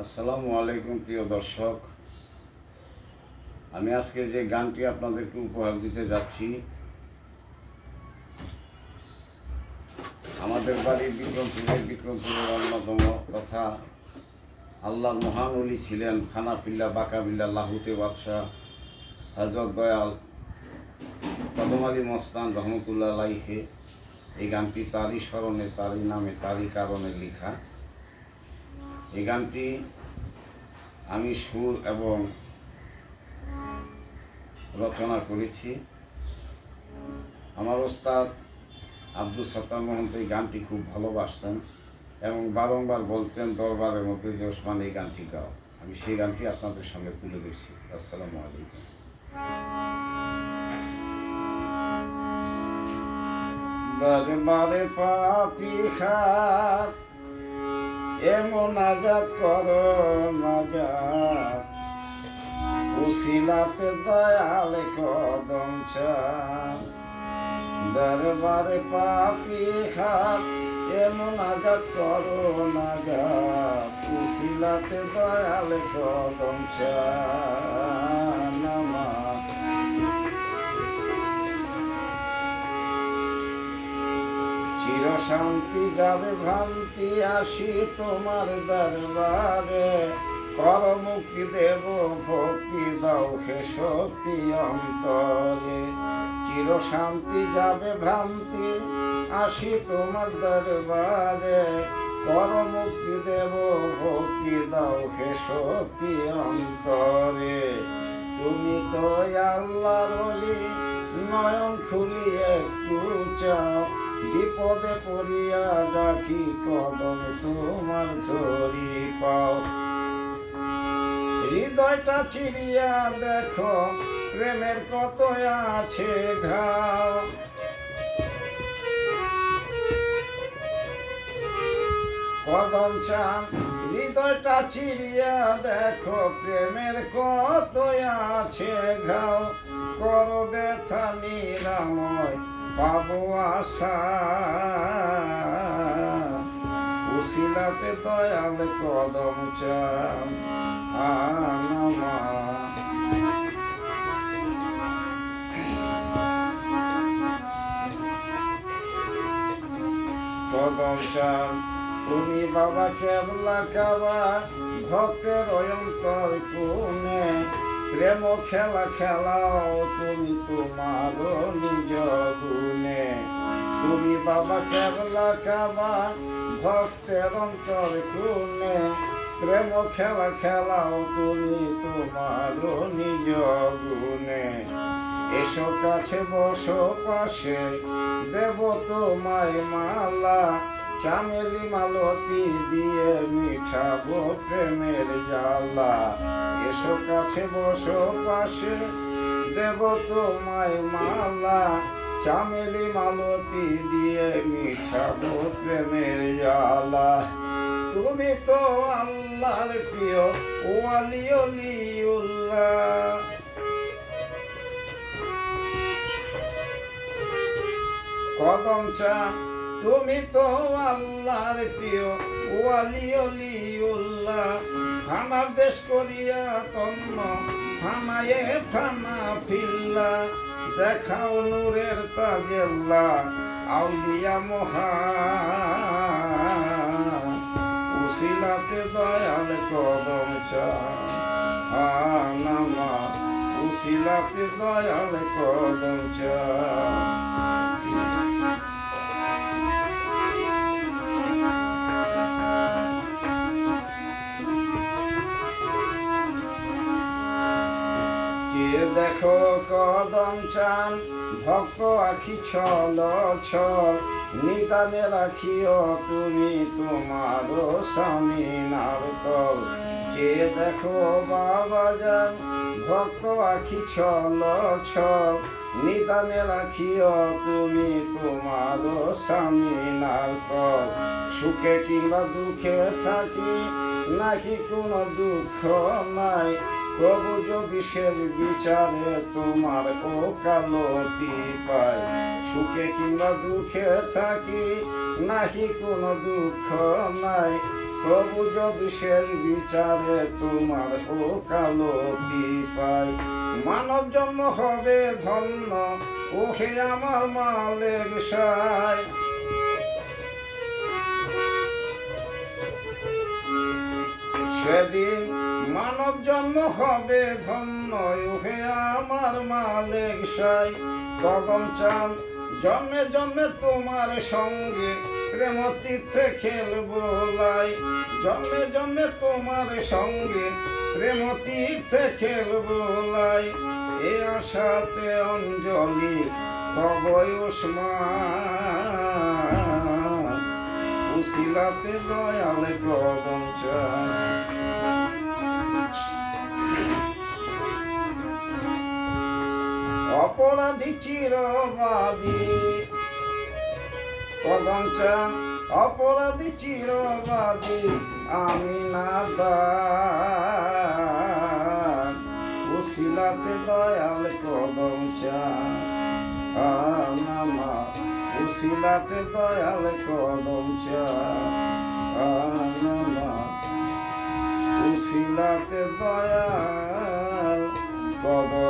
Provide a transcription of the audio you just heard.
আসসালামু আলাইকুম প্রিয় দর্শক, আমি আজকে যে গানটি আপনাদেরকে উপহার দিতে যাচ্ছি, আমাদের বাড়ির বিক্রমপুরের অন্যতম তথা আল্লাহর মহান ওলি ছিলেন খানাফিল্লা বাকাবিল্লা লাহুতে বাদশাহ হযরত দয়াল কদম আলী মস্তান রহমতুল্লাহ আলাইহি। এই গানটি তারই স্মরণে, তারই নামে, তারই কারণে লেখা। এই গানটি আমি সুর এবং রচনা করেছি। আমার ওস্তাদ আব্দুল সত্তার মহন্ত এই গানটি খুব ভালোবাসতেন এবং বারংবার বলতেন দরবারের মধ্যে যে ওসমান এই গানটি গাও। আমি সেই গানটি আপনাদের সামনে তুলে দিচ্ছি। আসসালামু আলাইকুম। দরবারে পাপী খাত এমন আজাদ করো নাজাত, উসিলাতে দয়াল কদম চান। দরবারে পাপী খাত এমন আজাদ করো নাজাত, উসিলাতে দয়াল কদম চান। চির শান্তি যাবে ভ্রান্তি আসি তোমার দরবারে, কর মুক্তি দেব ভক্তি দাও হে শক্তি অন্তরে। চির শান্তি যাবে ভ্রান্তি আসি তোমার দরবারে, কর মুক্তি দেব ভক্তি দাও হে শক্তি অন্তরে। তুমি তো আল্লাহর ওলি, নয়ন খুলি একটু চাও, বিপদে পড়িয়া রাখি কদম তোমার ধরি পাও। হৃদয়টা চিরিয়া দেখো প্রেমের কত আছে ঘাও, কদম চান। হৃদয়টা চিরিয়া দেখো প্রেমের কত আছে ঘাও, কর ব্যথা নিরাময় পাবো আশা, উসিলাতে দয়াল কদম চান। কদম চান। তুমি বাবা কেবলা কাবা ভক্তের অয়ন্তর কোণে, প্রেম খেলা খেলাও তুমি তোমার নিজ গুণে। তুমি বাবা কেবলা কাবা ভক্তের অন্তর কোণে, প্রেম খেলা খেলাও তুমি তোমার নিজ গুণে। এসো কাছে বসো পাশে দেব তোমায় মালা, চামেলি মালতি দিয়ে মিঠাবো প্রেমের জ্বালা। এসো কাছে বসো পাশে দেব তোমায় মালা, চামেলি মালতি দিয়ে মিঠাবো প্রেমের জ্বালা। তুমি তো আল্লাহর প্রিয় ওয়ালি ওলিউল্লাহ, কদম চান। তুমি তো আল্লাহর প্রিয় ওয়ালি ওলিউল্লাহ, ফানার দেশ করিয়া তন্ন ফানায়ে ফানা ফিল্লা, দেখাও নূরের তাজেল্লা আউলিয়া মহান, উসিলাতে দয়াল কদম চান। উসিলাতে দয়াল কদম চান। দেখো কদম চান ভক্ত আখি ছল ছল, নিদানে রাখিও তুমি তোমার স্বামীনার কল। যে দেখো বাবা যান ভক্ত আখি ছল ছল, নিদানে রাখিও তুমি তোমার স্বামীনার কল। সুখে কিংবা দুঃখে থাকি নাকি কোনো দুঃখ নাই, প্রভু যোগীশের বিচারে তোমার ওকালতি পায়। সুখে কিংবা দুঃখে থাকি নাহি কোনো দুঃখ নাই, তবু যদি শেষ বিচারে তোমার ও কালতি পাই, মানব জন্ম হবে ধন্য ওহে আমার মালের সাই। সেদিন মানব জন্ম হবে ধন্য ওহে আমার মালের সাই। কদম চান জন্মে জন্মে তোমার সঙ্গে প্রেম তীর্থে খেলবো লাই, জন্মে জন্মে তোমার সঙ্গে প্রেম তীর্থে খেলবো লাই। এ আশাতে অঞ্জলি তবই ওসমান, উসিলাতে দয়াল কদম চান। অপরাধী চিরবাদী কদম চান, অপরাধী চিরবাদী আমি নাদান, উসিলাতে দয়াল কদম চান। আমার উসিলাতে দয়াল কদম চান, উসিলাতে দয়াল কদম